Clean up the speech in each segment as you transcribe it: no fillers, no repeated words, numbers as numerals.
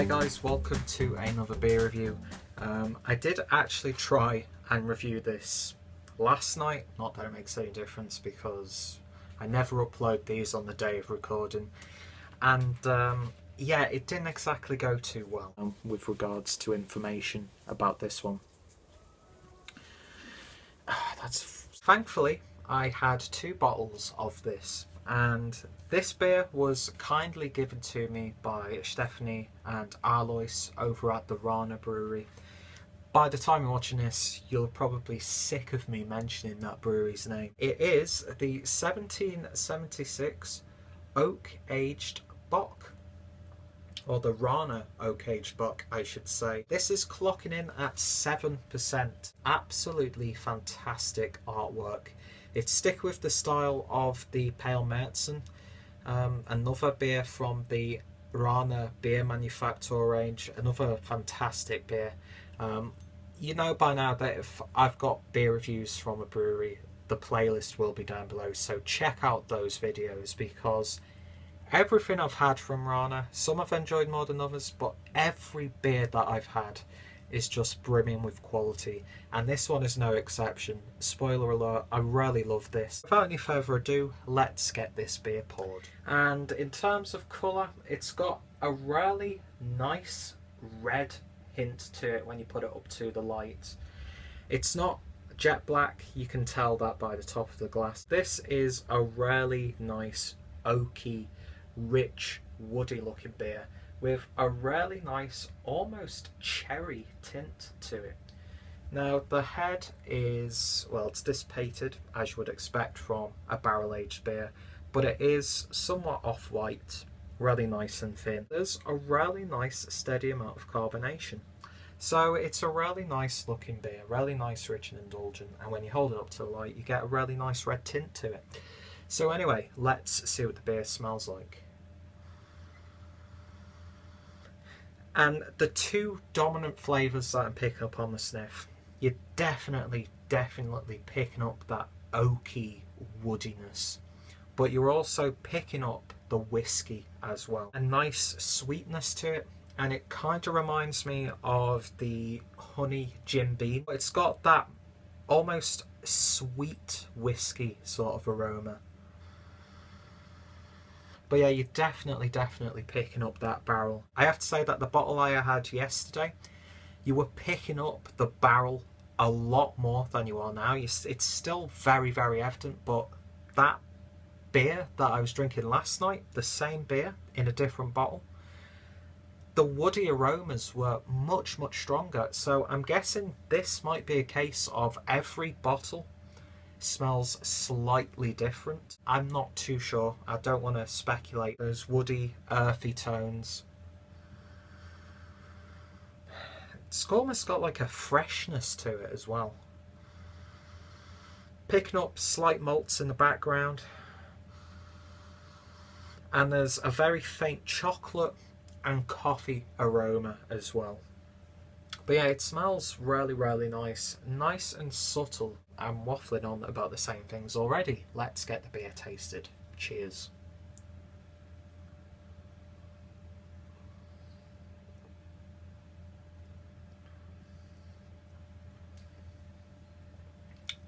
guys, welcome to another beer review. I did actually try and review this last night, not that it makes any difference because I never upload these on the day of recording, and yeah, it didn't exactly go too well with regards to information about this one. Thankfully I had 2 bottles of this, and this beer was kindly given to me by Stephanie and Alois over at the Rhaner brewery. By the time you're watching this, you're probably sick of me mentioning that brewery's name. It is the 1776 Oak Aged Bock, or the Rhaner Oak Aged Bock, I should say. This is clocking in at 7%. Absolutely fantastic artwork. It's stick with the style of the Pale Märzen, another beer from the Rhaner beer manufacturer range, another fantastic beer. You know by now that if I've got beer reviews from a brewery, the playlist will be down below, so check out those videos because everything I've had from Rhaner, some I've enjoyed more than others, but every beer that I've had is just brimming with quality, and this one is no exception. Spoiler alert, I really love this. Without any further ado, let's get this beer poured. And in terms of colour, it's got a really nice red hint to it when you put it up to the light. It's not jet black, you can tell that by the top of the glass. This is a really nice, oaky, rich, woody looking beer with a really nice, almost cherry tint to it. Now the head is, well, it's dissipated as you would expect from a barrel aged beer, but it is somewhat off-white, really nice and thin. There's a really nice steady amount of carbonation. So it's a really nice looking beer, really nice, rich and indulgent, and when you hold it up to the light you get a really nice red tint to it. So anyway, let's see what the beer smells like. And the 2 dominant flavours that I'm picking up on the sniff, you're definitely picking up that oaky woodiness, but you're also picking up the whiskey as well. A nice sweetness to it, and it kind of reminds me of the honey Jim Beam. It's got that almost sweet whiskey sort of aroma. But yeah, you're definitely picking up that barrel. I have to say that the bottle I had yesterday, you were picking up the barrel a lot more than you are now. It's still very evident, but that beer that I was drinking last night, the same beer in a different bottle, the woody aromas were much stronger. So I'm guessing this might be a case of every bottle smells slightly different. I'm not too sure. I don't want to speculate. Those woody, earthy tones. It's almost got like a freshness to it as well. Picking up slight malts in the background. And there's a very faint chocolate and coffee aroma as well. But yeah, it smells really nice. Nice and subtle. I'm waffling on about the same things already. Let's get the beer tasted. Cheers.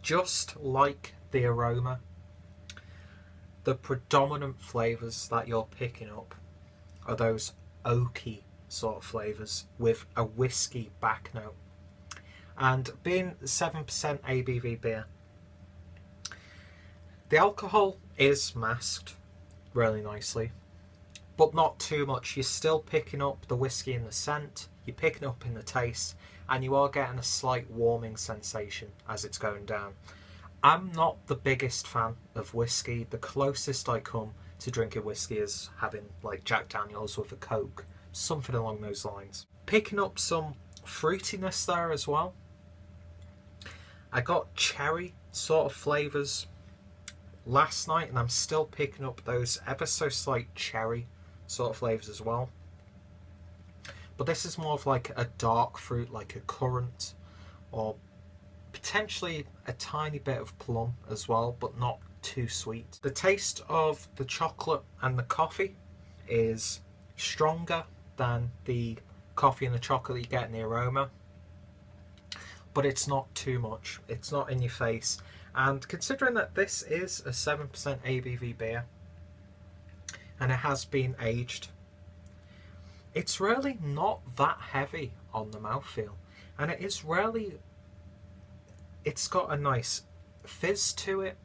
Just like the aroma, the predominant flavours that you're picking up are those oaky sort of flavours with a whiskey back note. And being 7% ABV beer, the alcohol is masked really nicely, but not too much. You're still picking up the whiskey in the scent, you're picking up in the taste, and you are getting a slight warming sensation as it's going down. I'm not the biggest fan of whiskey. The closest I come to drinking whiskey is having like Jack Daniels with a Coke, something along those lines. Picking up some fruitiness there as well. I got cherry sort of flavours last night, and I'm still picking up those ever so slight cherry sort of flavours as well. But this is more of like a dark fruit, like a currant, or potentially a tiny bit of plum as well, but not too sweet. The taste of the chocolate and the coffee is stronger than the coffee and the chocolate, you get the aroma, but it's not too much. It's not in your face. And considering that this is a 7% ABV beer and it has been aged, it's really not that heavy on the mouthfeel, and it is really, it's got a nice fizz to it.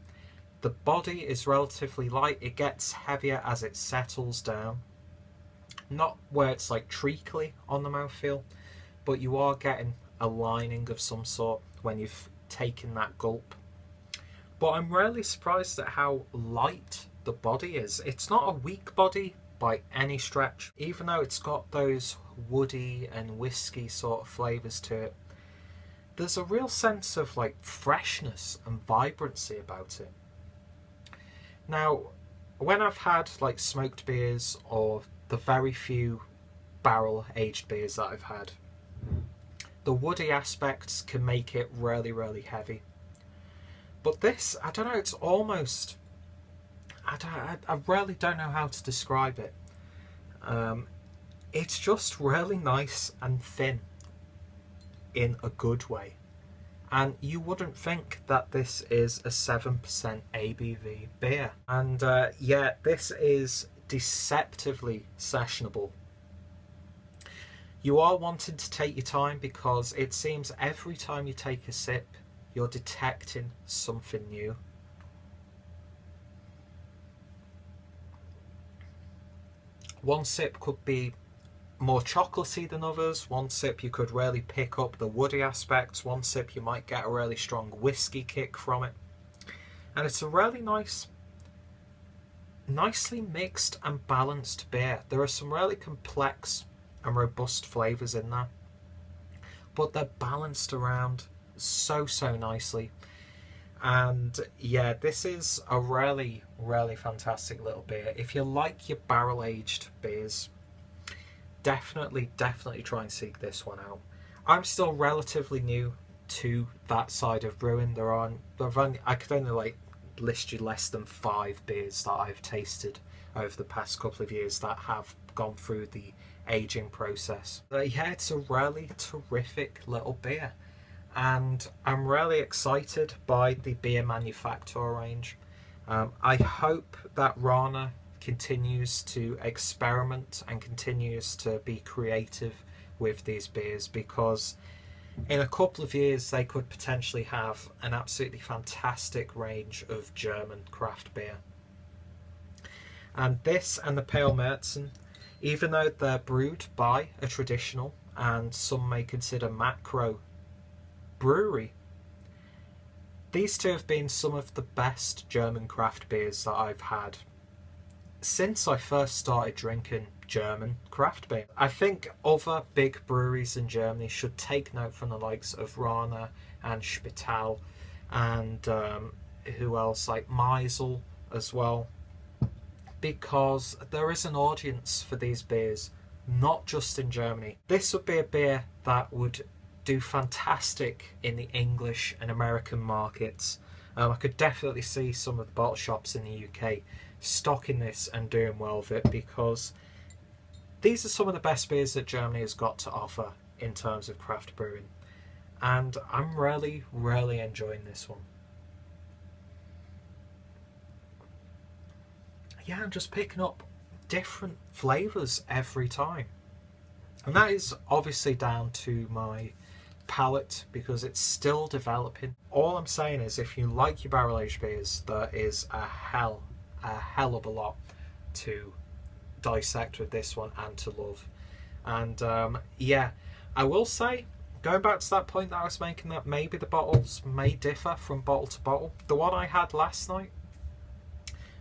The body is relatively light. It gets heavier as it settles down, not where it's like treacly on the mouthfeel, but you are getting a lining of some sort when you've taken that gulp. But I'm really surprised at how light the body is. It's not a weak body by any stretch, even though it's got those woody and whiskey sort of flavours to it. There's a real sense of like freshness and vibrancy about it. Now, when I've had like smoked beers or the very few barrel aged beers that I've had, the woody aspects can make it really, really heavy. But this, I don't know, it's almost, I really don't know how to describe it. It's just really nice and thin in a good way. And you wouldn't think that this is a 7% ABV beer. And yeah, this is deceptively sessionable. You are wanting to take your time because it seems every time you take a sip, you're detecting something new. One sip could be more chocolatey than others. One sip you could really pick up the woody aspects. One sip you might get a really strong whiskey kick from it. And it's a really nicely mixed and balanced beer. There are some really complex and robust flavours in there, but they're balanced around so nicely. And yeah, this is a really fantastic little beer. If you like your barrel aged beers, definitely try and seek this one out. I'm still relatively new to that side of brewing. I could only like list you less than 5 beers that I've tasted over the past couple of years that have gone through the aging process. But yeah, it's a really terrific little beer, and I'm really excited by the beer manufacturer range. I hope that Rhaner continues to experiment and continues to be creative with these beers, because in a couple of years they could potentially have an absolutely fantastic range of German craft beer. And this and the Pale Märzen, even though they're brewed by a traditional and some may consider macro brewery, these two have been some of the best German craft beers that I've had since I first started drinking German craft beer. I think other big breweries in Germany should take note from the likes of Rhaner and Spital and who else, like Meisel as well, because there is an audience for these beers, not just in Germany. This would be a beer that would do fantastic in the English and American markets. I could definitely see some of the bottle shops in the UK stocking this and doing well with it, because these are some of the best beers that Germany has got to offer in terms of craft brewing, and I'm really enjoying this one. Yeah, I'm just picking up different flavours every time, and that is obviously down to my palate because it's still developing. All I'm saying is, if you like your barrel aged beers, there is a hell of a lot to dissect with this one and to love. And yeah, I will say, going back to that point that I was making, that maybe the bottles may differ from bottle to bottle. The one I had last night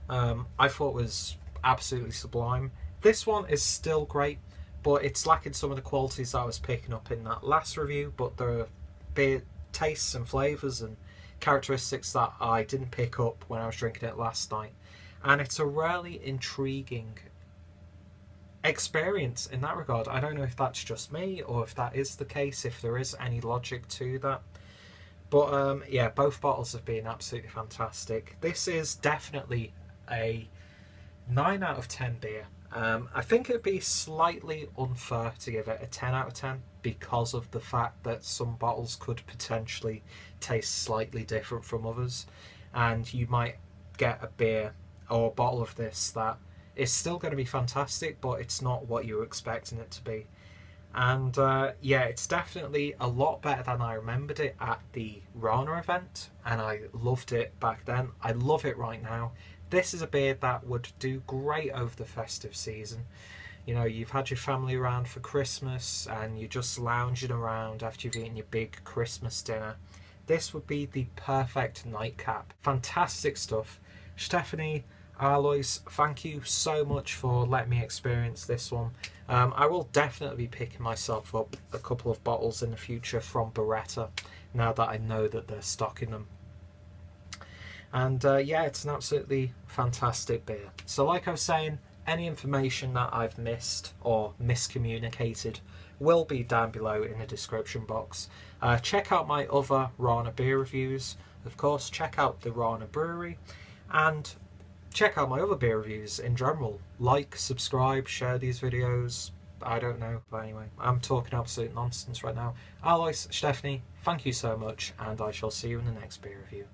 I thought was absolutely sublime. This one is still great, but it's lacking some of the qualities that I was picking up in that last review. But there are beer tastes and flavours and characteristics that I didn't pick up when I was drinking it last night, and it's a really intriguing experience in that regard. I don't know if that's just me or if that is the case, if there is any logic to that. But yeah, both bottles have been absolutely fantastic. This is definitely a 9 out of 10 beer, I think it'd be slightly unfair to give it a 10 out of 10 because of the fact that some bottles could potentially taste slightly different from others, and you might get a beer or a bottle of this that is still going to be fantastic, but it's not what you were expecting it to be. And yeah, it's definitely a lot better than I remembered it at the Rhaner event, and I loved it back then. I love it right now. This is a beer that would do great over the festive season. You know, you've had your family around for Christmas and you're just lounging around after you've eaten your big Christmas dinner. This would be the perfect nightcap. Fantastic stuff. Stephanie, Alois, thank you so much for letting me experience this one. I will definitely be picking myself up a couple of bottles in the future from Beretta now that I know that they're stocking them. And yeah, it's an absolutely fantastic beer. So like I was saying, any information that I've missed or miscommunicated will be down below in the description box. Check out my other Rhaner beer reviews. Of course, check out the Rhaner brewery and check out my other beer reviews in general. Like, subscribe, share these videos. I don't know, but anyway, I'm talking absolute nonsense right now. Alois, Stephanie, thank you so much, and I shall see you in the next beer review.